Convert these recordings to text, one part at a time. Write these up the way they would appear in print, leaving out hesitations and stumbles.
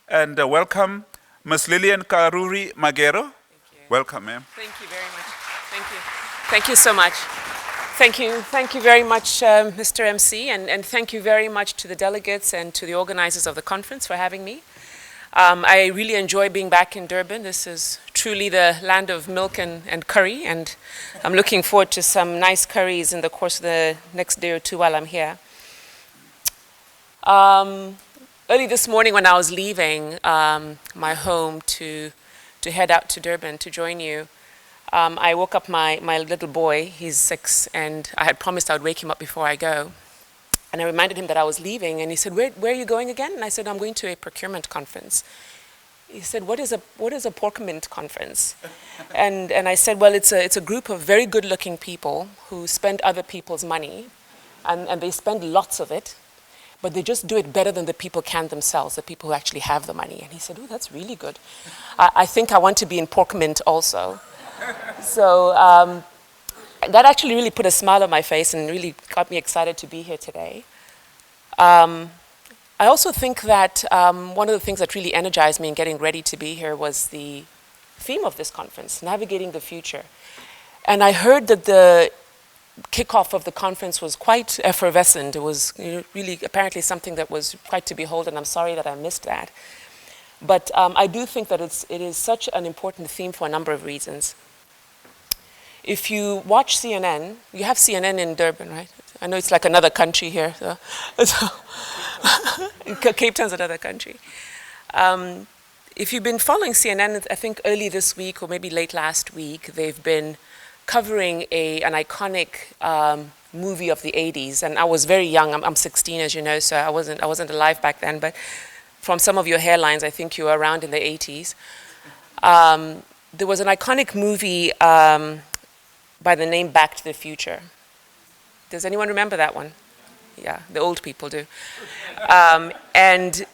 And welcome, Ms. Lillian Karuri Magero. Thank you. Welcome, ma'am. Thank you very much. Thank you. Thank you so much. Thank you. Thank you very much, Mr. MC, and thank you very much to the delegates and to the organizers of the conference for having me. I really enjoy being back in Durban. This is truly the land of milk and curry, and I'm looking forward to some nice curries in the course of the next day or two while I'm here. Early this morning when I was leaving my home to head out to Durban to join you, I woke up my little boy, he's 6, and I had promised I would wake him up before I go. And I reminded him that I was leaving, and he said, where are you going again? And I said, I'm going to a procurement conference. He said, what is a procurement conference? And I said, well, it's a group of very good-looking people who spend other people's money, and they spend lots of it, but they just do it better than the people can themselves, the people who actually have the money. And he said, oh, that's really good. I think I want to be in procurement also. So that actually really put a smile on my face and really got me excited to be here today. I also think that one of the things that really energized me in getting ready to be here was the theme of this conference, Navigating the Future. And I heard that the kickoff of the conference was quite effervescent. It was really apparently something that was quite to behold, and I'm sorry that I missed that. But I do think that it is such an important theme for a number of reasons. If you watch CNN, you have CNN in Durban, right? I know it's like another country here. So Cape Town's another country. If you've been following CNN, I think early this week or maybe late last week, they've been covering an iconic movie of the 80s. And I was very young. I'm 16, as you know, so I wasn't alive back then. But from some of your hairlines, I think you were around in the 80s. There was an iconic movie by the name Back to the Future. Does anyone remember that one? Yeah, the old people do. And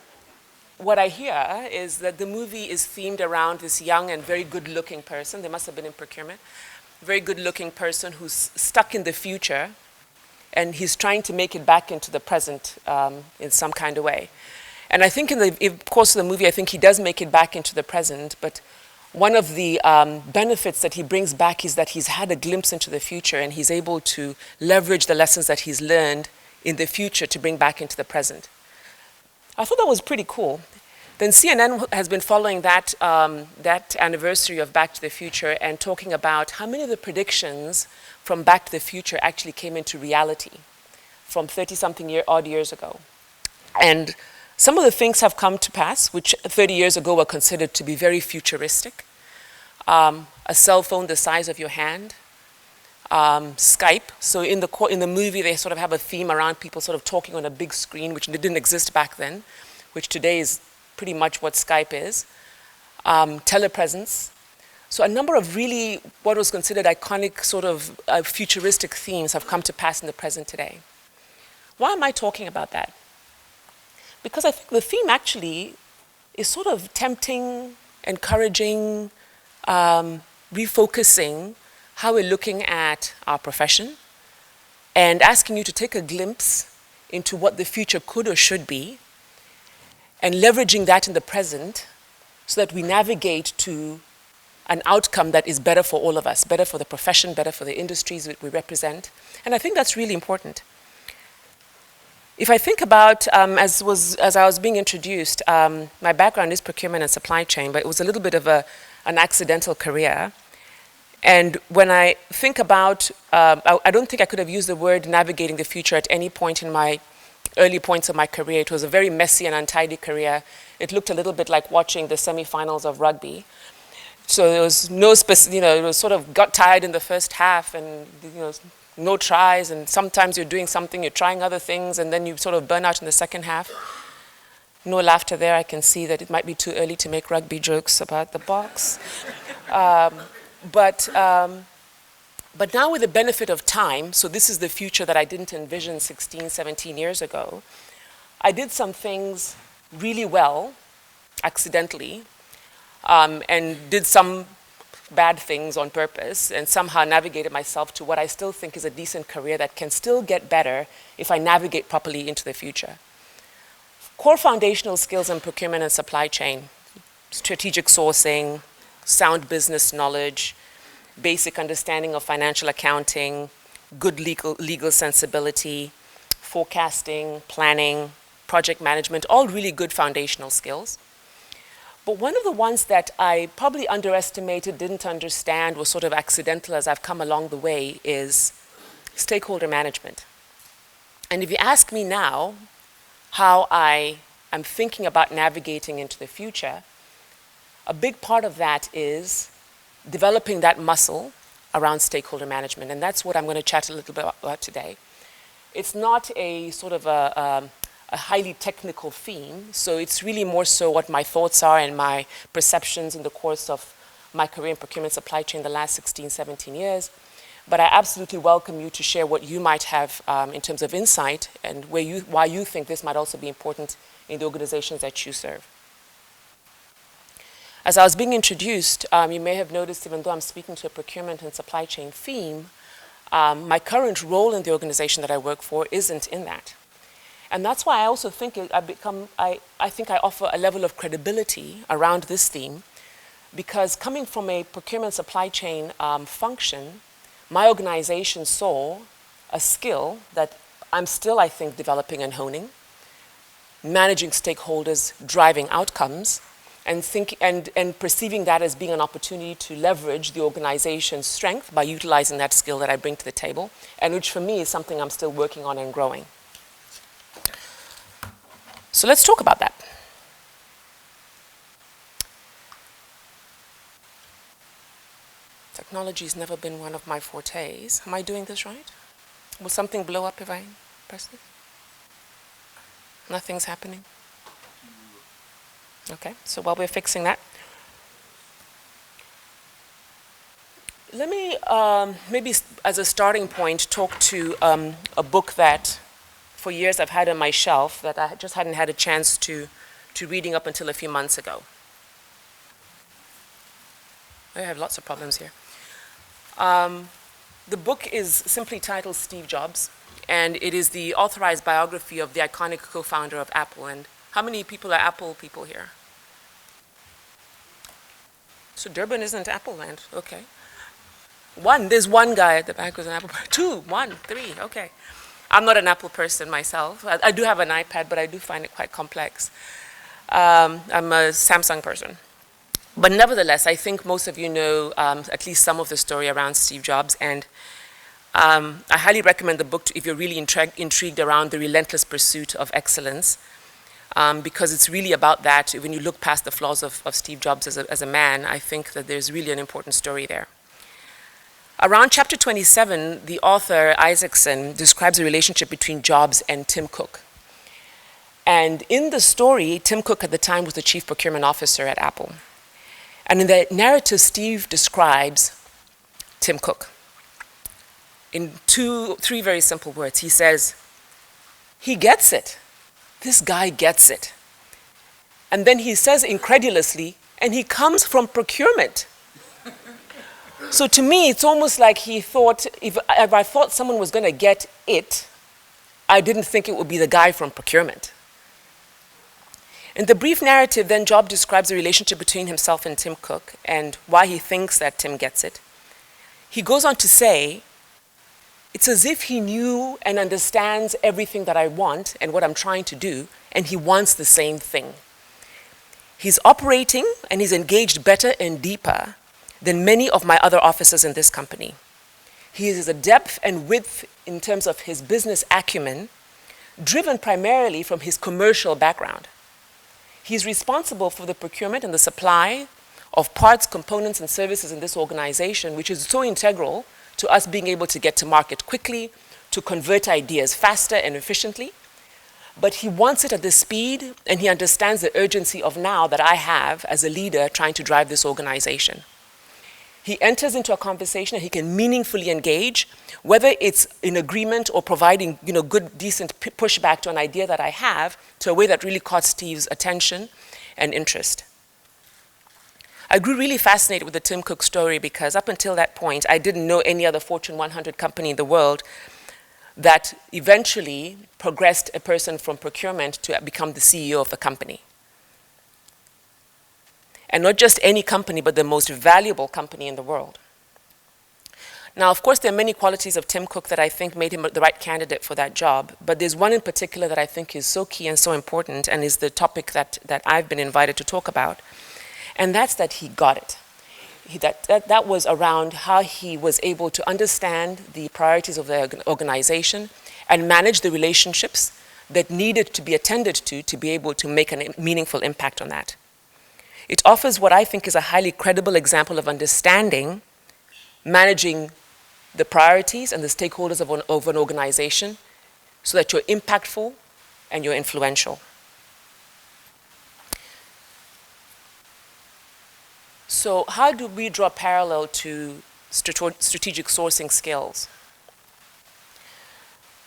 what I hear is that the movie is themed around this young and very good-looking person. They must have been in procurement. Very good-looking person who's stuck in the future, and he's trying to make it back into the present in some kind of way. And I think in the course of the movie, I think he does make it back into the present, but one of the benefits that he brings back is that he's had a glimpse into the future, and he's able to leverage the lessons that he's learned in the future to bring back into the present. I thought that was pretty cool. Then CNN has been following that anniversary of Back to the Future and talking about how many of the predictions from Back to the Future actually came into reality from 30-something odd years ago. And some of the things have come to pass, which 30 years ago were considered to be very futuristic. A cell phone the size of your hand, Skype. So in the movie, they sort of have a theme around people sort of talking on a big screen, which didn't exist back then, which today is pretty much what Skype is. Telepresence. So a number of really what was considered iconic sort of futuristic themes have come to pass in the present today. Why am I talking about that? Because I think the theme actually is sort of tempting, encouraging, refocusing how we're looking at our profession and asking you to take a glimpse into what the future could or should be and leveraging that in the present so that we navigate to an outcome that is better for all of us, better for the profession, better for the industries that we represent. And I think that's really important. If I think about, as I was being introduced, my background is procurement and supply chain, but it was a little bit of an accidental career. And when I think about, I don't think I could have used the word navigating the future at any point in my early points of my career. It was a very messy and untidy career. It looked a little bit like watching the semifinals of rugby. So there was no it was sort of got tired in the first half and, no tries, and sometimes you're doing something, you're trying other things, and then you sort of burn out in the second half. No laughter there. I can see that it might be too early to make rugby jokes about the box. But now with the benefit of time, so this is the future that I didn't envision 16, 17 years ago, I did some things really well, accidentally, and did some bad things on purpose, and somehow navigated myself to what I still think is a decent career that can still get better if I navigate properly into the future. Core foundational skills in procurement and supply chain: strategic sourcing, sound business knowledge, basic understanding of financial accounting, good legal sensibility, forecasting, planning, project management, all really good foundational skills. But one of the ones that I probably underestimated, didn't understand, was sort of accidental as I've come along the way, is stakeholder management. And if you ask me now how I am thinking about navigating into the future, a big part of that is developing that muscle around stakeholder management. And that's what I'm going to chat a little bit about today. It's not a sort of a highly technical theme, so it's really more so what my thoughts are and my perceptions in the course of my career in procurement supply chain the last 16, 17 years. But I absolutely welcome you to share what you might have in terms of insight and why you think this might also be important in the organizations that you serve. As I was being introduced, you may have noticed, even though I'm speaking to a procurement and supply chain theme, my current role in the organization that I work for isn't in that. And that's why I also think I think I offer a level of credibility around this theme, because coming from a procurement supply chain function, my organization saw a skill that I'm still, I think, developing and honing: managing stakeholders, driving outcomes, and perceiving that as being an opportunity to leverage the organization's strength by utilizing that skill that I bring to the table, and which for me is something I'm still working on and growing. So let's talk about that. Technology's never been one of my fortes. Am I doing this right? Will something blow up if I press this? Nothing's happening? Okay, so while we're fixing that, let me maybe as a starting point talk to a book that for years I've had on my shelf that I just hadn't had a chance to reading up until a few months ago. I have lots of problems here. The book is simply titled Steve Jobs, and it is the authorized biography of the iconic co-founder of Apple. And how many people are Apple people here? So Durban isn't Apple land, okay. There's one guy at the back who's an Apple person. 2, 1, 3, okay. I'm not an Apple person myself. I do have an iPad, but I do find it quite complex. I'm a Samsung person. But nevertheless, I think most of you know at least some of the story around Steve Jobs, and I highly recommend the book if you're really intrigued around the relentless pursuit of excellence, because it's really about that. When you look past the flaws of Steve Jobs as a man, I think that there's really an important story there. Around chapter 27, the author, Isaacson, describes the relationship between Jobs and Tim Cook. And in the story, Tim Cook at the time was the chief procurement officer at Apple. And in the narrative, Steve describes Tim Cook in 3 very simple words. He says, he gets it. This guy gets it. And then he says incredulously, and he comes from procurement. So to me, it's almost like he thought, if I thought someone was going to get it, I didn't think it would be the guy from procurement. In the brief narrative, then, Job describes the relationship between himself and Tim Cook and why he thinks that Tim gets it. He goes on to say, it's as if he knew and understands everything that I want and what I'm trying to do, and he wants the same thing. He's operating and he's engaged better and deeper than many of my other officers in this company. He is a depth and width in terms of his business acumen, driven primarily from his commercial background. He's responsible for the procurement and the supply of parts, components, and services in this organization, which is so integral to us being able to get to market quickly, to convert ideas faster and efficiently. But he wants it at the speed, and he understands the urgency of now that I have as a leader trying to drive this organization. He enters into a conversation and he can meaningfully engage, whether it's in agreement or providing, good, decent pushback to an idea that I have, to a way that really caught Steve's attention and interest. I grew really fascinated with the Tim Cook story because up until that point, I didn't know any other Fortune 100 company in the world that eventually progressed a person from procurement to become the CEO of the company. And not just any company, but the most valuable company in the world. Now, of course, there are many qualities of Tim Cook that I think made him the right candidate for that job, but there's one in particular that I think is so key and so important, and is the topic that I've been invited to talk about, and that's that he got it. That was around how he was able to understand the priorities of the organization and manage the relationships that needed to be attended to be able to make a meaningful impact on that. It offers what I think is a highly credible example of understanding, managing the priorities and the stakeholders of an organization so that you're impactful and you're influential. So how do we draw parallel to strategic sourcing skills?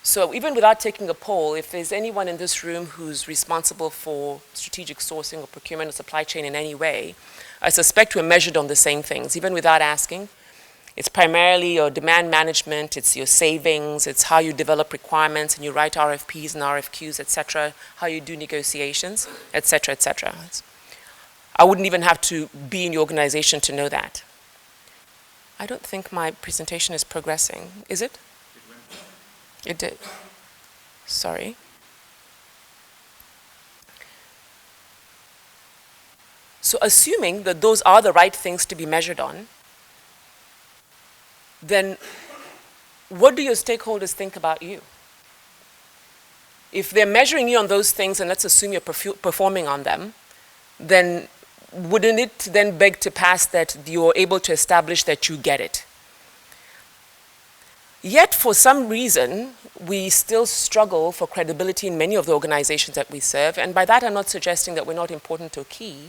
So even without taking a poll, if there's anyone in this room who's responsible for strategic sourcing or procurement or supply chain in any way, I suspect we're measured on the same things, even without asking. It's primarily your demand management, it's your savings, it's how you develop requirements and you write RFPs and RFQs, et cetera, how you do negotiations, et cetera, et cetera. I wouldn't even have to be in your organization to know that. I don't think my presentation is progressing. Is it? It did. Sorry. So assuming that those are the right things to be measured on, then what do your stakeholders think about you? If they're measuring you on those things, and let's assume you're performing on them, then wouldn't it then beg to pass that you're able to establish that you get it? Yet, for some reason, we still struggle for credibility in many of the organizations that we serve, and by that I'm not suggesting that we're not important or key,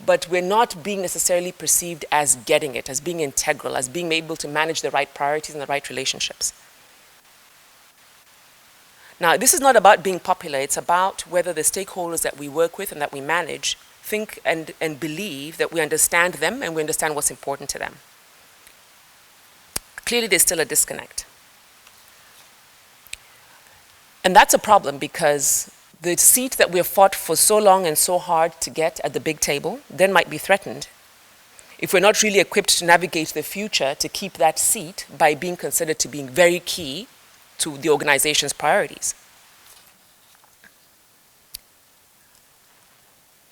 but we're not being necessarily perceived as getting it, as being integral, as being able to manage the right priorities and the right relationships. Now, this is not about being popular, it's about whether the stakeholders that we work with and that we manage think and believe that we understand them and we understand what's important to them. Clearly, there's still a disconnect. And that's a problem because the seat that we have fought for so long and so hard to get at the big table then might be threatened if we're not really equipped to navigate the future to keep that seat by being considered to be very key to the organization's priorities.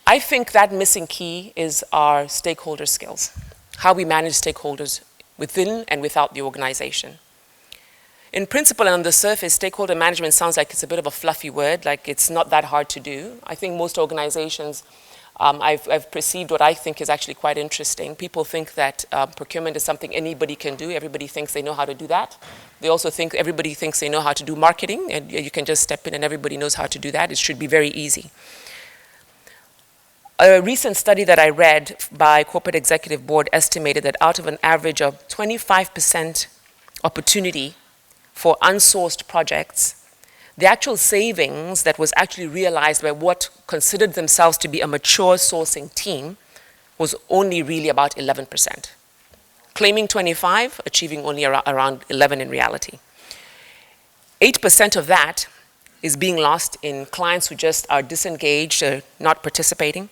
I think that missing key is our stakeholder skills, how we manage stakeholders within and without the organization. In principle and on the surface, stakeholder management sounds like it's a bit of a fluffy word, like it's not that hard to do. I think most organizations, I've perceived what I think is actually quite interesting. People think that procurement is something anybody can do. Everybody thinks they know how to do that. They also think everybody thinks they know how to do marketing, and you can just step in and everybody knows how to do that. It should be very easy. A recent study that I read by Corporate Executive Board estimated that out of an average of 25% opportunity for unsourced projects, the actual savings that was actually realized by what considered themselves to be a mature sourcing team was only really about 11%. Claiming 25, achieving only around 11 in reality. 8% of that is being lost in clients who just are disengaged, or not participating,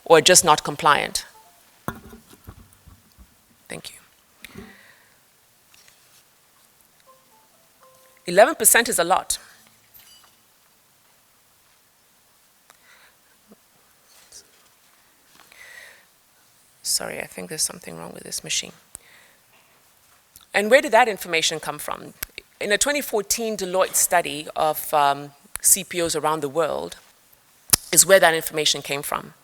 or just not compliant. Thank you. 11% is a lot. Sorry, I think there's something wrong with this machine. And where did that information come from? In a 2014 Deloitte study of CPOs around the world is where that information came from.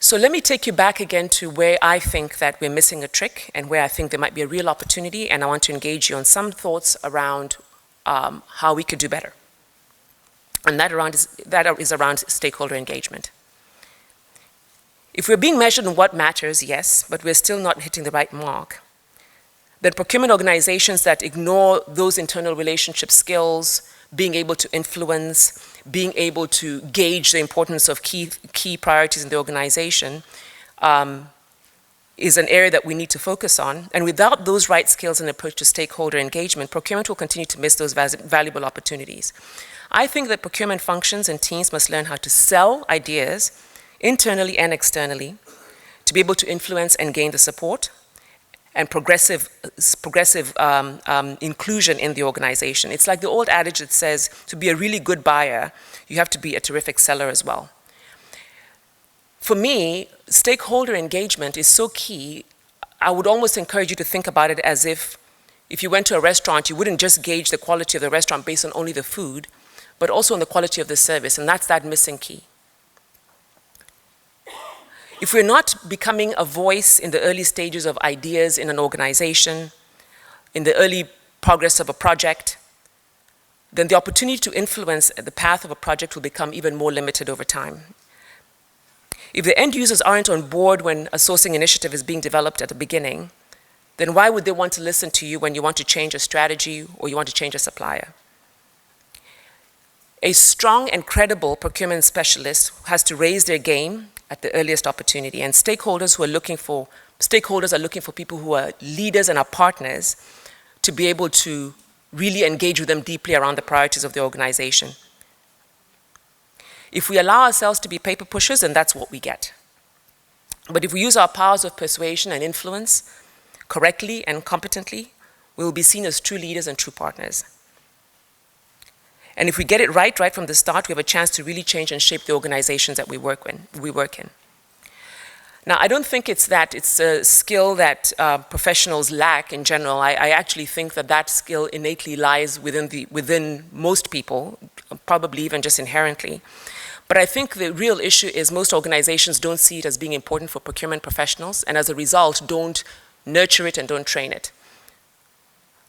So let me take you back again to where I think that we're missing a trick and where I think there might be a real opportunity, and I want to engage you on some thoughts around how we could do better. And that is around stakeholder engagement. If we're being measured on what matters, yes, but we're still not hitting the right mark, then procurement organizations that ignore those internal relationship skills, being able to influence, being able to gauge the importance of key priorities in the organization, is an area that we need to focus on. And without those right skills and approach to stakeholder engagement, procurement will continue to miss those valuable opportunities. I think that procurement functions and teams must learn how to sell ideas internally and externally to be able to influence and gain the support and progressive inclusion in the organization. It's like the old adage that says, to be a really good buyer, you have to be a terrific seller as well. For me, stakeholder engagement is so key. I would almost encourage you to think about it as if you went to a restaurant, you wouldn't just gauge the quality of the restaurant based on only the food, but also on the quality of the service, and that's that missing key. If we're not becoming a voice in the early stages of ideas in an organization, in the early progress of a project, then the opportunity to influence the path of a project will become even more limited over time. If the end users aren't on board when a sourcing initiative is being developed at the beginning, then why would they want to listen to you when you want to change a strategy or you want to change a supplier? A strong and credible procurement specialist has to raise their game at the earliest opportunity, and stakeholders are looking for people who are leaders and are partners to be able to really engage with them deeply around the priorities of the organization. If we allow ourselves to be paper pushers, then that's what we get. But if we use our powers of persuasion and influence correctly and competently, we will be seen as true leaders and true partners. And if we get it right from the start, we have a chance to really change and shape the organizations that we work in. Now, I don't think it's a skill that professionals lack in general. I actually think that skill innately lies within most people, probably even just inherently. But I think the real issue is most organizations don't see it as being important for procurement professionals, and as a result, don't nurture it and don't train it.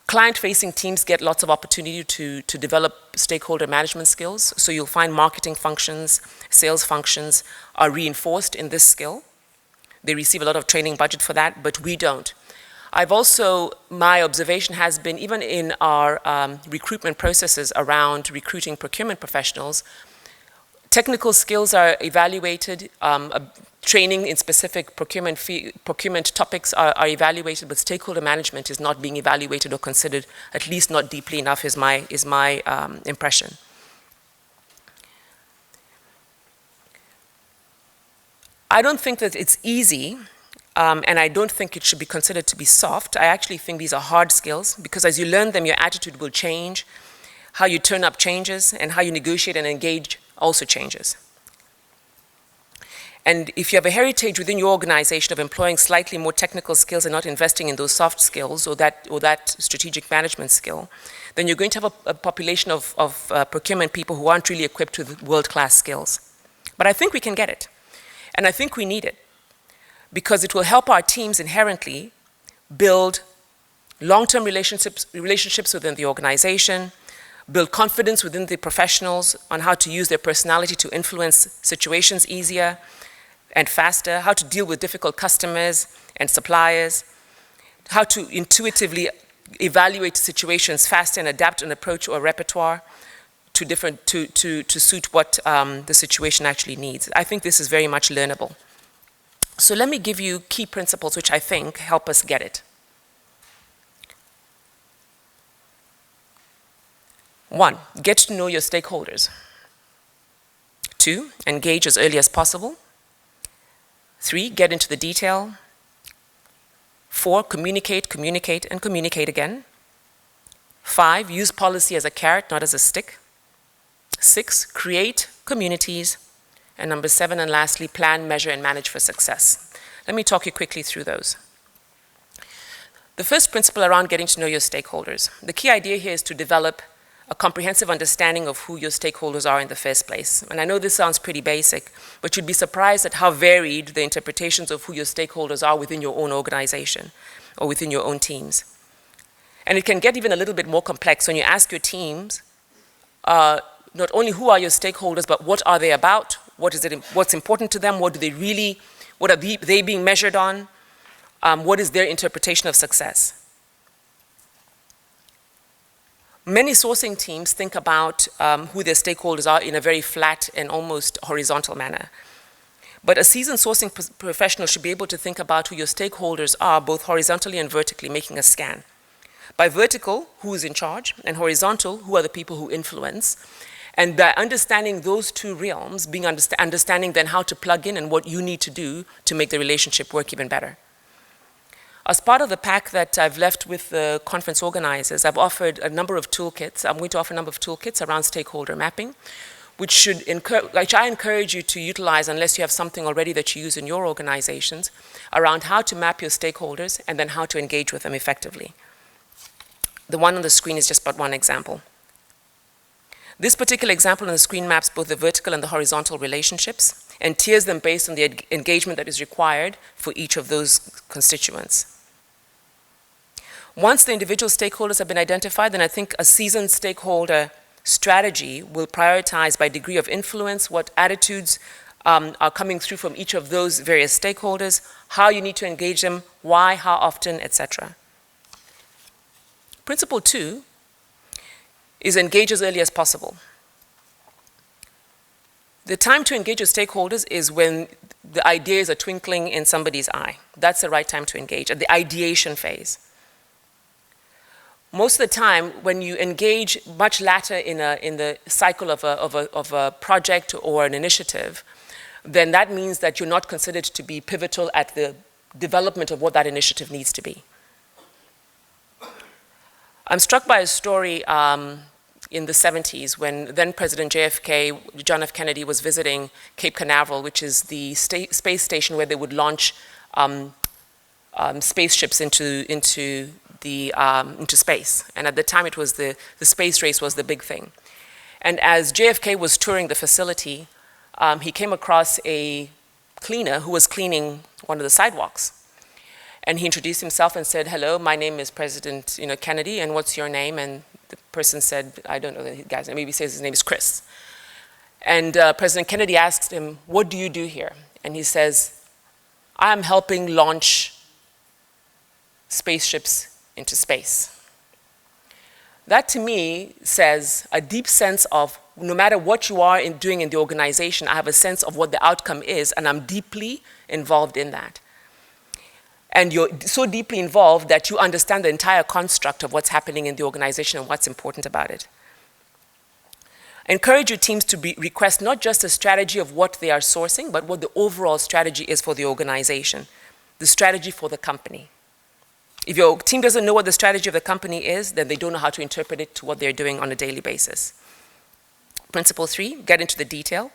Client-facing teams get lots of opportunity to develop stakeholder management skills. So you'll find marketing functions, sales functions are reinforced in this skill. They receive a lot of training budget for that, but we don't. My observation has been, even in our recruitment processes around recruiting procurement professionals, technical skills are evaluated, training in specific procurement topics are evaluated, but stakeholder management is not being evaluated or considered, at least not deeply enough, is my impression. I don't think that it's easy, and I don't think it should be considered to be soft. I actually think these are hard skills, because as you learn them, your attitude will change, how you turn up changes, and how you negotiate and engage also changes. And if you have a heritage within your organization of employing slightly more technical skills and not investing in those soft skills or that strategic management skill, then you're going to have a population of procurement people who aren't really equipped with world-class skills. But I think we can get it. And I think we need it, because it will help our teams inherently build long-term relationships within the organization, build confidence within the professionals on how to use their personality to influence situations easier and faster, how to deal with difficult customers and suppliers, how to intuitively evaluate situations faster and adapt an approach or a repertoire to suit what the situation actually needs. I think this is very much learnable. So let me give you key principles which I think help us get it. 1, get to know your stakeholders. 2, engage as early as possible. 3, get into the detail. 4, communicate, and communicate again. 5, use policy as a carrot, not as a stick. 6, create communities. And number 7, and lastly, plan, measure, and manage for success. Let me talk you quickly through those. The first principle around getting to know your stakeholders. The key idea here is to develop a comprehensive understanding of who your stakeholders are in the first place. And I know this sounds pretty basic, but you'd be surprised at how varied the interpretations of who your stakeholders are within your own organization or within your own teams. And it can get even a little bit more complex when you ask your teams, not only who are your stakeholders, but what are they about? What's important to them? What are they being measured on? What is their interpretation of success? Many sourcing teams think about who their stakeholders are in a very flat and almost horizontal manner. But a seasoned sourcing professional should be able to think about who your stakeholders are, both horizontally and vertically, making a scan. By vertical, who is in charge, and horizontal, who are the people who influence. And by understanding those two realms, understanding then how to plug in and what you need to do to make the relationship work even better. As part of the pack that I've left with the conference organizers, I've offered a number of toolkits. I'm going to offer a number of toolkits around stakeholder mapping, which I encourage you to utilize unless you have something already that you use in your organizations, around how to map your stakeholders and then how to engage with them effectively. The one on the screen is just but one example. This particular example on the screen maps both the vertical and the horizontal relationships and tiers them based on the engagement that is required for each of those constituents. Once the individual stakeholders have been identified, then I think a seasoned stakeholder strategy will prioritize by degree of influence what attitudes are coming through from each of those various stakeholders, how you need to engage them, why, how often, etc. Principle 2 is engage as early as possible. The time to engage your stakeholders is when the ideas are twinkling in somebody's eye. That's the right time to engage, at the ideation phase. Most of the time, when you engage much later in the cycle of a project or an initiative, then that means that you're not considered to be pivotal at the development of what that initiative needs to be. I'm struck by a story in the 70s when then President JFK, John F. Kennedy, was visiting Cape Canaveral, which is the space station where they would launch spaceships into space. And at the time, it was the space race was the big thing. And as JFK was touring the facility, he came across a cleaner who was cleaning one of the sidewalks. And he introduced himself and said, "Hello, my name is President Kennedy, and what's your name?" And the person said, "I don't know the guy's name, maybe he says his name is Chris." And President Kennedy asked him, "What do you do here?" And he says, "I am helping launch spaceships into space." That to me says a deep sense of no matter what you are doing in the organization, I have a sense of what the outcome is, and I'm deeply involved in that. And you're so deeply involved that you understand the entire construct of what's happening in the organization and what's important about it. Encourage your teams to request not just a strategy of what they are sourcing, but what the overall strategy is for the organization, the strategy for the company. If your team doesn't know what the strategy of the company is, then they don't know how to interpret it to what they're doing on a daily basis. Principle 3, get into the detail.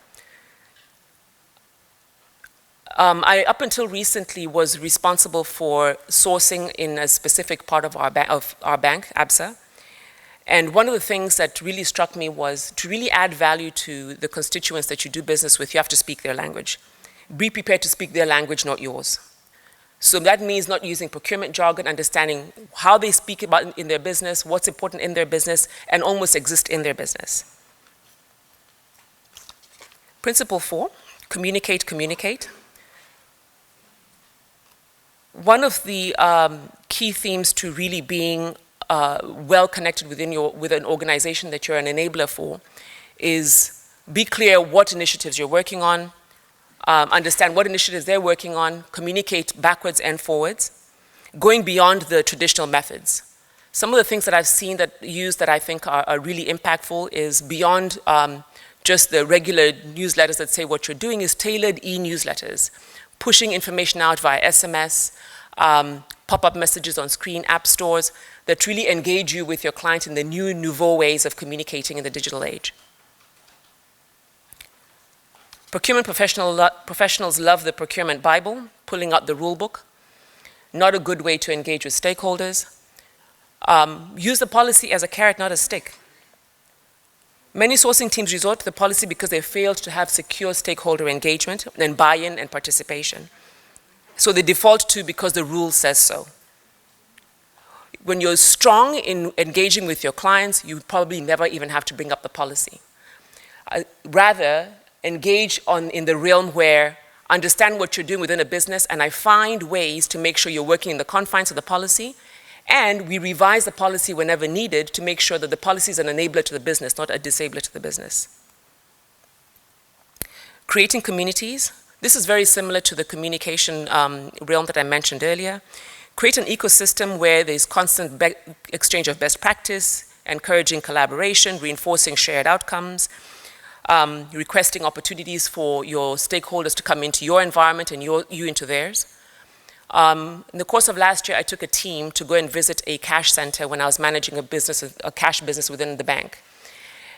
I, up until recently, was responsible for sourcing in a specific part of our bank, ABSA. And one of the things that really struck me was to really add value to the constituents that you do business with, you have to speak their language. Be prepared to speak their language, not yours. So that means not using procurement jargon, understanding how they speak about in their business, what's important in their business, and almost exist in their business. Principle 4, communicate, communicate. One of the key themes to really being well connected with an organization that you're an enabler for is be clear what initiatives you're working on, understand what initiatives they're working on, communicate backwards and forwards, going beyond the traditional methods. Some of the things that I've seen that I think are really impactful is beyond just the regular newsletters that say what you're doing is tailored e-newsletters, pushing information out via SMS, pop-up messages on screen, app stores that really engage you with your client in the nouveau ways of communicating in the digital age. Procurement professionals love the procurement Bible, pulling out the rule book. Not a good way to engage with stakeholders. Use the policy as a carrot, not a stick. Many sourcing teams resort to the policy because they failed to have secure stakeholder engagement and buy-in and participation. So they default to because the rule says so. When you're strong in engaging with your clients, you probably never even have to bring up the policy. Rather, engage in the realm where understand what you're doing within a business, and I find ways to make sure you're working in the confines of the policy, and we revise the policy whenever needed to make sure that the policy is an enabler to the business, not a disabler to the business. Creating communities. This is very similar to the communication realm that I mentioned earlier. Create an ecosystem where there's constant exchange of best practice, encouraging collaboration, reinforcing shared outcomes, requesting opportunities for your stakeholders to come into your environment and you into theirs. In the course of last year, I took a team to go and visit a cash center when I was managing a cash business within the bank.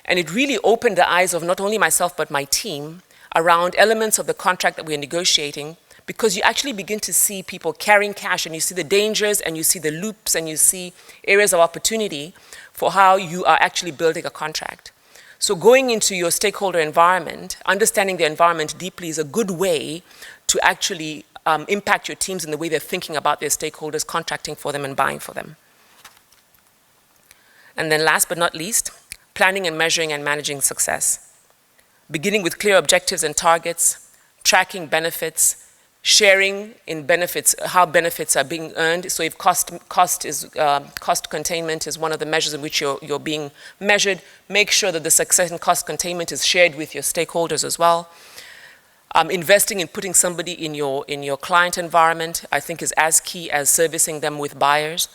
And it really opened the eyes of not only myself, but my team around elements of the contract that we're negotiating, because you actually begin to see people carrying cash and you see the dangers and you see the loops and you see areas of opportunity for how you are actually building a contract. So going into your stakeholder environment, understanding the environment deeply is a good way to actually impact your teams in the way they're thinking about their stakeholders, contracting for them and buying for them. And then last but not least, planning and measuring and managing success. Beginning with clear objectives and targets, tracking benefits, sharing in benefits, how benefits are being earned. So if cost containment is one of the measures in which you're being measured, make sure that the success in cost containment is shared with your stakeholders as well. Investing in putting somebody in your client environment, I think, is as key as servicing them with buyers.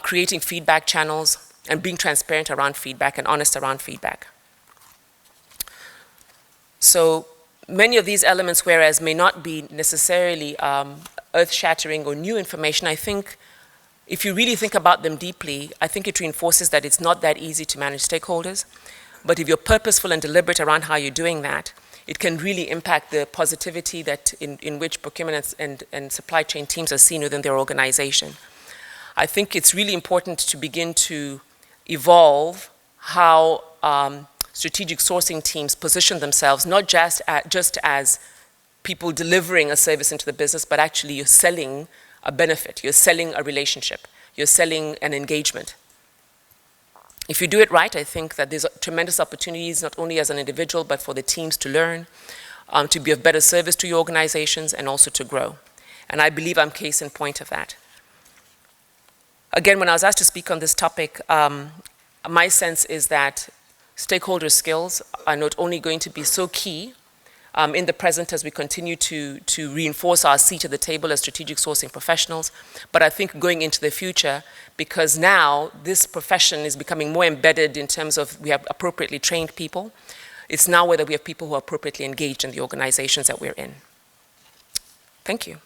Creating feedback channels and being transparent around feedback and honest around feedback. So many of these elements, whereas may not be necessarily earth-shattering or new information, I think if you really think about them deeply, I think it reinforces that it's not that easy to manage stakeholders. But if you're purposeful and deliberate around how you're doing that, it can really impact the positivity that in which procurement and supply chain teams are seen within their organization. I think it's really important to begin to evolve how strategic sourcing teams position themselves, not just as people delivering a service into the business, but actually you're selling a benefit, you're selling a relationship, you're selling an engagement. If you do it right, I think that there's tremendous opportunities, not only as an individual, but for the teams to learn, to be of better service to your organizations, and also to grow. And I believe I'm case in point of that. Again, when I was asked to speak on this topic, my sense is that stakeholder skills are not only going to be so key in the present as we continue to reinforce our seat at the table as strategic sourcing professionals, but I think going into the future, because now this profession is becoming more embedded in terms of we have appropriately trained people. It's now whether we have people who are appropriately engaged in the organizations that we're in. Thank you.